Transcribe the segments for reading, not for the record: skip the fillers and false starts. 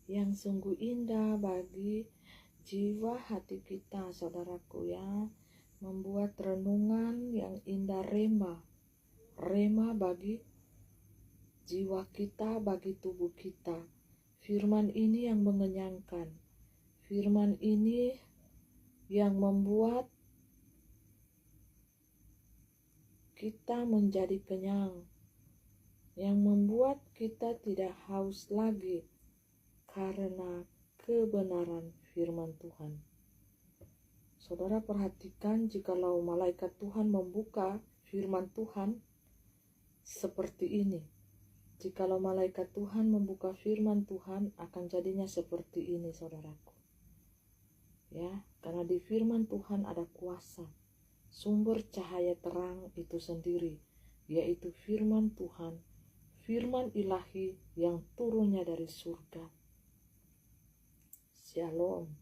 yang sungguh indah bagi jiwa hati kita, saudaraku, ya. Membuat renungan yang indah, rema bagi jiwa kita, bagi tubuh kita. Firman ini yang mengenyangkan. Firman ini yang membuat kita menjadi kenyang, yang membuat kita tidak haus lagi karena kebenaran firman Tuhan. Saudara perhatikan, jikalau malaikat Tuhan membuka firman Tuhan seperti ini. Jikalau malaikat Tuhan membuka firman Tuhan, akan jadinya seperti ini, saudaraku. Ya, karena di firman Tuhan ada kuasa. Sumber cahaya terang itu sendiri, yaitu firman Tuhan, firman ilahi yang turunnya dari surga. Shalom,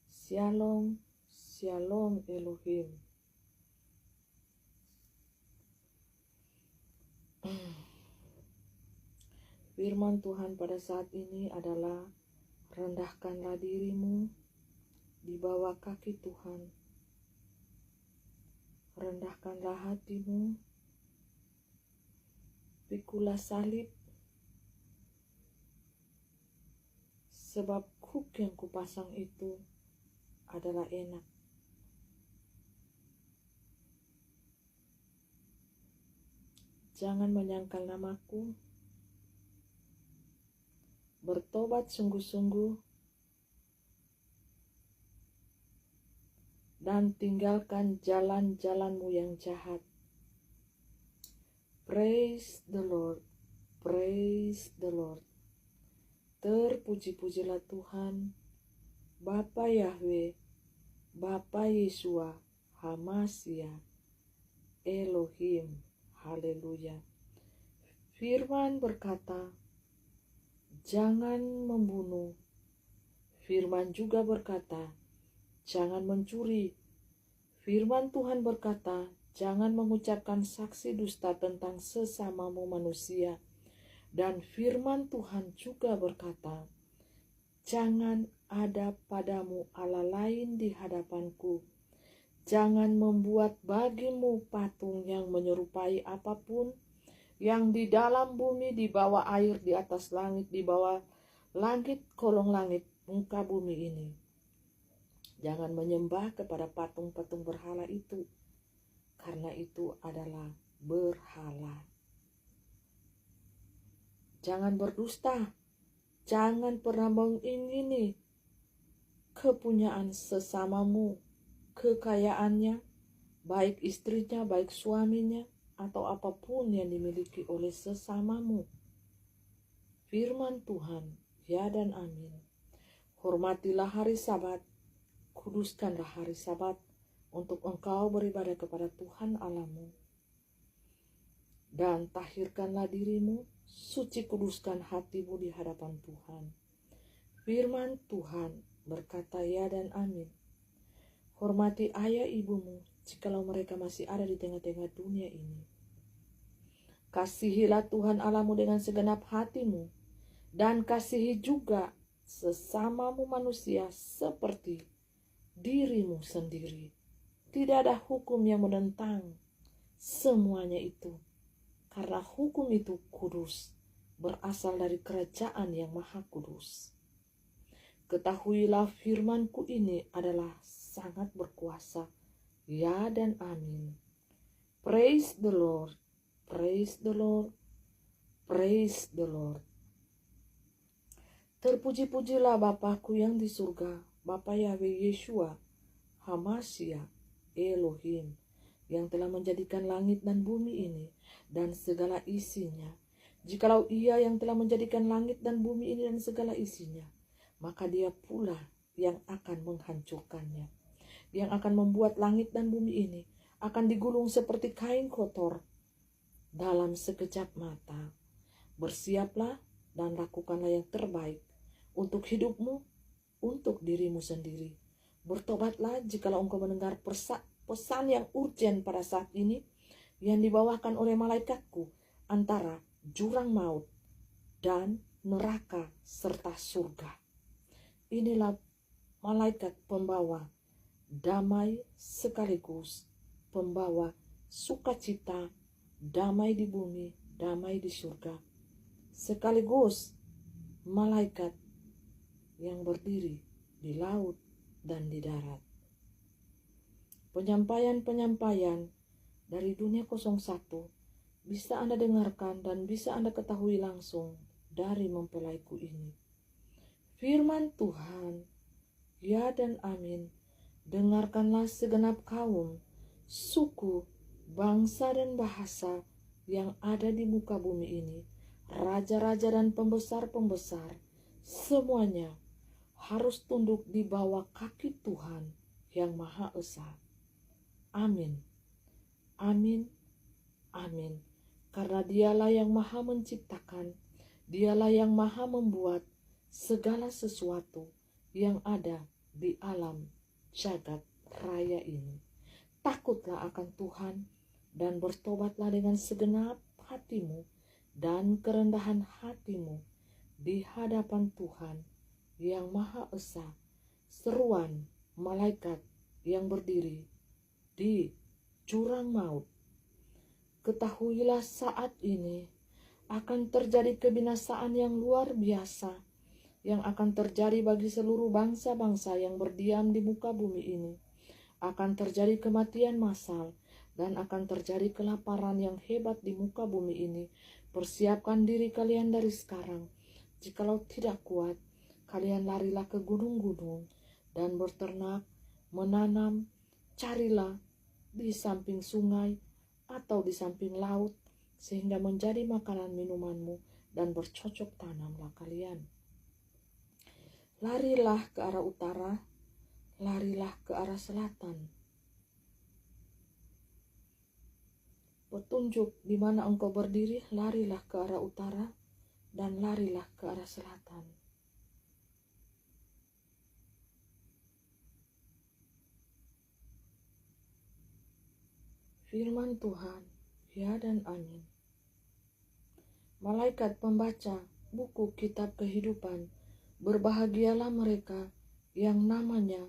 shalom, shalom Elohim. Firman Tuhan pada saat ini adalah, rendahkanlah dirimu di bawah kaki Tuhan. Rendahkanlah hatimu, pikulah salib, sebab hook yang kupasang itu adalah enak. Jangan menyangkal namaku, bertobat sungguh-sungguh, dan tinggalkan jalan-jalanmu yang jahat. Praise the Lord, praise the Lord. Terpuji-pujilah Tuhan, Bapa Yahweh, Bapa Yeshua, Hamasya, Elohim. Haleluya. Firman berkata, jangan membunuh. Firman juga berkata, jangan mencuri. Firman Tuhan berkata, jangan mengucapkan saksi dusta tentang sesamamu manusia. Dan firman Tuhan juga berkata, jangan ada padamu Allah lain di hadapanku. Jangan membuat bagimu patung yang menyerupai apapun yang di dalam bumi, di bawah air, di atas langit, di bawah langit, kolong langit, muka bumi ini. Jangan menyembah kepada patung-patung berhala itu, karena itu adalah berhala. Jangan berdusta, jangan pernah mengingini kepunyaan sesamamu, kekayaannya, baik istrinya, baik suaminya, atau apapun yang dimiliki oleh sesamamu. Firman Tuhan, ya dan amin. Hormatilah hari Sabat, kuduskanlah hari Sabat untuk engkau beribadah kepada Tuhan Allahmu. Dan tahirkanlah dirimu, suci kuduskan hatimu di hadapan Tuhan. Firman Tuhan berkata ya dan amin. Hormati ayah ibumu jikalau mereka masih ada di tengah-tengah dunia ini. Kasihilah Tuhan Allahmu dengan segenap hatimu, dan kasihi juga sesamamu manusia seperti dirimu sendiri. Tidak ada hukum yang menentang semuanya itu, karena hukum itu kudus, berasal dari kerajaan yang maha kudus. Ketahuilah firmanku ini adalah sangat berkuasa. Ya dan amin. Praise the Lord, praise the Lord, praise the Lord. Terpuji-pujilah Bapakku yang di surga, Bapa Yahweh Yeshua, Hamasya, Elohim, yang telah menjadikan langit dan bumi ini dan segala isinya. Jikalau Ia yang telah menjadikan langit dan bumi ini dan segala isinya, maka Dia pula yang akan menghancurkannya, yang akan membuat langit dan bumi ini akan digulung seperti kain kotor dalam sekejap mata. Bersiaplah dan lakukanlah yang terbaik untuk hidupmu, untuk dirimu sendiri. Bertobatlah jikalau engkau mendengar pesan yang urgent pada saat ini, yang dibawakan oleh malaikatku antara jurang maut dan neraka, serta surga. Inilah malaikat pembawa damai sekaligus pembawa sukacita, damai di bumi, damai di surga. Sekaligus malaikat yang berdiri di laut dan di darat. Penyampaian-penyampaian dari Dunia 01 bisa Anda dengarkan dan bisa Anda ketahui langsung dari mempelaiku ini. Firman Tuhan, ya dan amin. Dengarkanlah segenap kaum, suku, bangsa dan bahasa yang ada di muka bumi ini. Raja-raja dan pembesar-pembesar, semuanya harus tunduk di bawah kaki Tuhan yang Maha Esa. Amin. Amin. Amin. Karena dialah yang maha menciptakan, dialah yang maha membuat segala sesuatu yang ada di alam jagat raya ini. Takutlah akan Tuhan dan bertobatlah dengan segenap hatimu dan kerendahan hatimu di hadapan Tuhan yang Maha Esa. Seruan malaikat yang berdiri di jurang maut. Ketahuilah saat ini akan terjadi kebinasaan yang luar biasa yang akan terjadi bagi seluruh bangsa-bangsa yang berdiam di muka bumi ini. Akan terjadi kematian massal dan akan terjadi kelaparan yang hebat di muka bumi ini. Persiapkan diri kalian dari sekarang. Jikalau tidak kuat, kalian larilah ke gunung-gunung dan berternak, menanam, carilah di samping sungai atau di samping laut, sehingga menjadi makanan minumanmu dan bercocok tanamlah kalian. Larilah ke arah utara, larilah ke arah selatan. Petunjuk di mana engkau berdiri, larilah ke arah utara dan larilah ke arah selatan. Firman Tuhan, ya dan amin. Malaikat pembaca buku kitab kehidupan, berbahagialah mereka yang namanya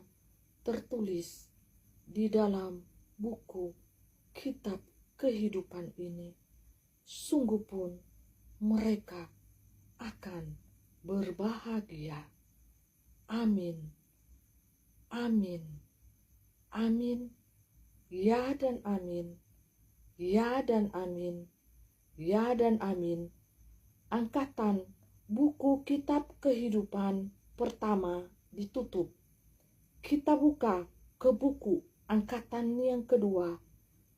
tertulis di dalam buku kitab kehidupan ini. Sungguh pun mereka akan berbahagia. Amin. Amin. Amin. Ya dan amin. Ya dan amin. Ya dan amin. Angkatan buku kitab kehidupan pertama ditutup. Kita buka ke buku angkatan yang kedua.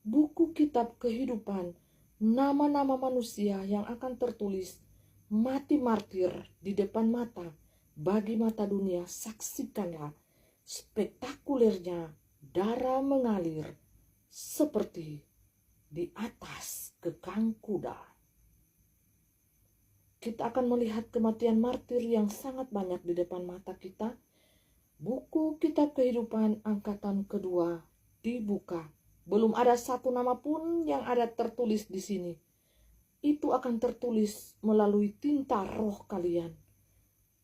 Buku kitab kehidupan, nama-nama manusia yang akan tertulis mati martir di depan mata. Bagi mata dunia, saksikanlah spektakulernya darah mengalir seperti di atas gekang kuda. Kita akan melihat kematian martir yang sangat banyak di depan mata kita. Buku kitab kehidupan angkatan kedua dibuka. Belum ada satu nama pun yang ada tertulis di sini. Itu akan tertulis melalui tinta roh kalian.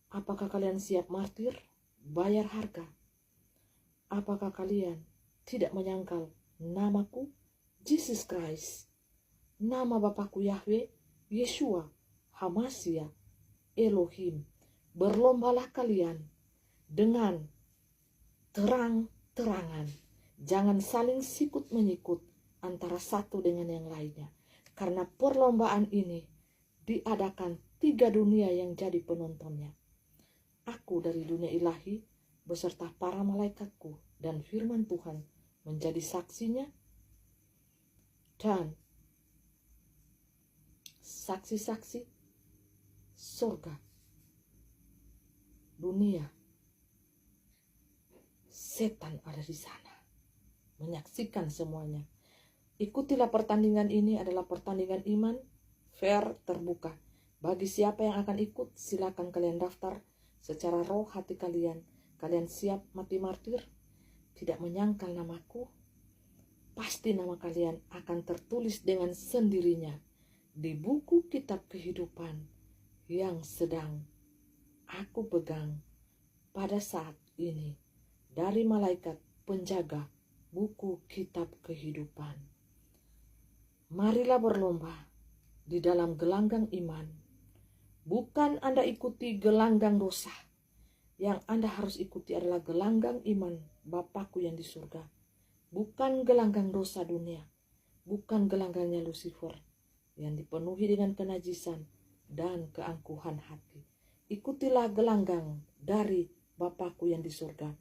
Apakah kalian siap martir? Bayar harga. Apakah kalian tidak menyangkal namaku, Jesus Christ, nama Bapakku Yahweh, Yeshua, Hamasya, Elohim? Berlombalah kalian dengan terang-terangan. Jangan saling sikut menyikut antara satu dengan yang lainnya. Karena perlombaan ini diadakan 3 dunia yang jadi penontonnya. Aku dari dunia ilahi beserta para malaikatku dan firman Tuhan menjadi saksinya, dan saksi-saksi surga, dunia, setan ada di sana menyaksikan semuanya. Ikutilah pertandingan ini, adalah pertandingan iman, fair, terbuka. Bagi siapa yang akan ikut, silakan kalian daftar secara roh hati kalian. Kalian siap mati martir? Tidak menyangkal namaku, pasti nama kalian akan tertulis dengan sendirinya di buku kitab kehidupan yang sedang aku pegang pada saat ini dari malaikat penjaga buku kitab kehidupan. Marilah berlomba di dalam gelanggang iman. Bukan Anda ikuti gelanggang dosa. Yang Anda harus ikuti adalah gelanggang iman Bapakku yang di surga. Bukan gelanggang dosa dunia. Bukan gelanggangnya Lucifer yang dipenuhi dengan kenajisan dan keangkuhan hati. Ikutilah gelanggang dari Bapakku yang di surga.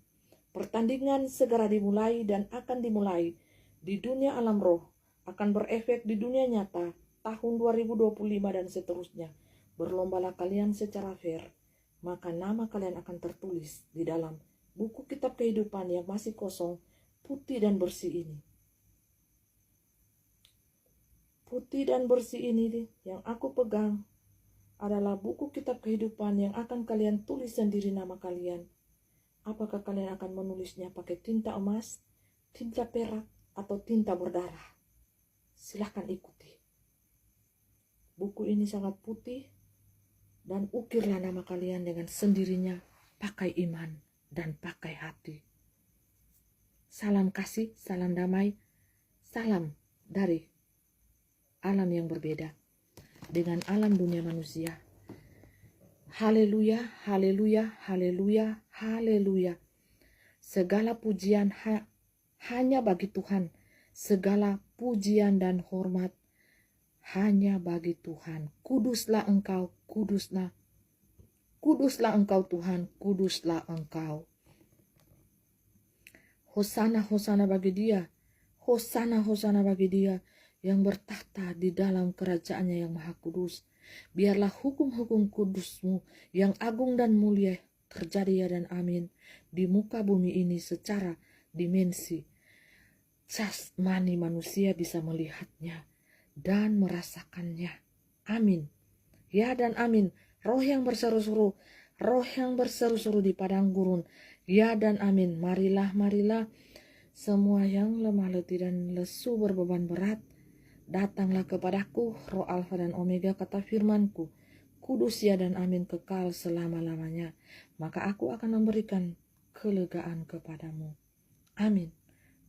Pertandingan segera dimulai dan akan dimulai di dunia alam roh, akan berefek di dunia nyata tahun 2025 dan seterusnya. Berlombalah kalian secara fair, maka nama kalian akan tertulis di dalam buku kitab kehidupan yang masih kosong, putih dan bersih ini. Putih dan bersih ini yang aku pegang adalah buku kitab kehidupan yang akan kalian tulis sendiri nama kalian. Apakah kalian akan menulisnya pakai tinta emas, tinta perak, atau tinta berdarah? Silahkan ikuti. Buku ini sangat putih dan ukirlah nama kalian dengan sendirinya pakai iman dan pakai hati. Salam kasih, salam damai, salam dari alam yang berbeda dengan alam dunia manusia. Haleluya, haleluya, haleluya, haleluya. Segala pujian hanya bagi Tuhan. Segala pujian dan hormat hanya bagi Tuhan. Kuduslah Engkau, kuduslah. Kuduslah Engkau Tuhan, kuduslah Engkau. Hosana, hosana bagi Dia. Hosana, hosana bagi Dia yang bertahta di dalam kerajaannya yang maha kudus. Biarlah hukum-hukum kudus-Mu yang agung dan mulia terjadi ya dan amin di muka bumi ini secara dimensi jasmani manusia bisa melihatnya dan merasakannya. Amin. Ya dan amin. Roh yang berseru-seru, roh yang berseru-seru di padang gurun. Ya dan amin. Marilah, marilah semua yang lemah letih dan lesu berbeban berat, datanglah kepadaku, Roh Alfa dan Omega, kata firman-Ku, kudus ya dan amin kekal selama-lamanya. Maka aku akan memberikan kelegaan kepadamu. Amin,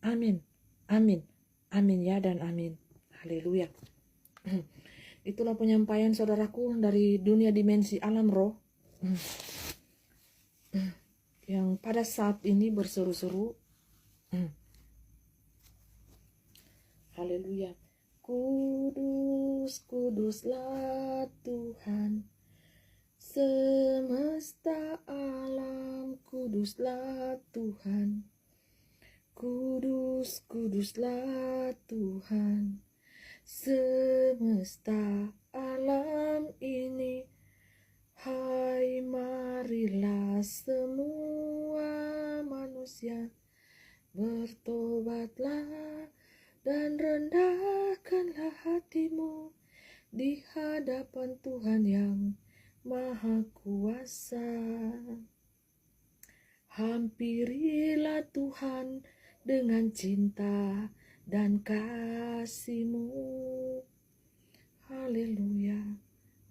amin, amin, amin ya dan amin. Haleluya. Itulah penyampaian saudaraku dari dunia dimensi alam roh yang pada saat ini berseru-seru. Haleluya. Kudus, kuduslah Tuhan, semesta alam, kuduslah Tuhan. Kudus, kuduslah Tuhan, semesta alam ini. Hai, marilah semua manusia, bertobatlah dan rendahkanlah hatimu di hadapan Tuhan yang Maha Kuasa. Hampirilah Tuhan dengan cinta dan kasih-Mu. Haleluya,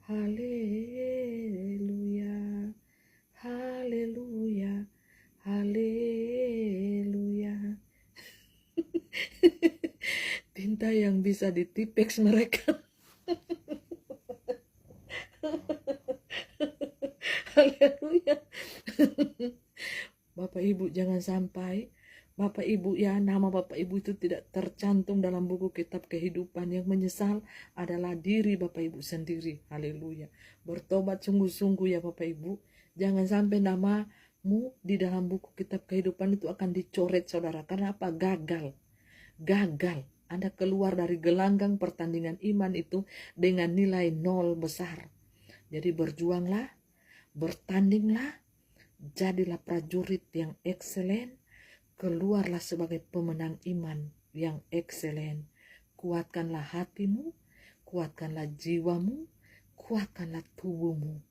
haleluya, haleluya, haleluya. Tinta yang bisa ditipex mereka. Haleluya. Bapak Ibu jangan sampai Bapak Ibu ya, nama Bapak Ibu itu tidak tercantum dalam buku kitab kehidupan. Yang menyesal adalah diri Bapak Ibu sendiri. Haleluya. Bertobat sungguh-sungguh ya Bapak Ibu. Jangan sampai namamu di dalam buku kitab kehidupan itu akan dicoret saudara. Karena apa? Gagal. Anda keluar dari gelanggang pertandingan iman itu dengan nilai 0 besar. Jadi berjuanglah, bertandinglah, jadilah prajurit yang ekselen, keluarlah sebagai pemenang iman yang ekselen. Kuatkanlah hatimu, kuatkanlah jiwamu, kuatkanlah tubuhmu.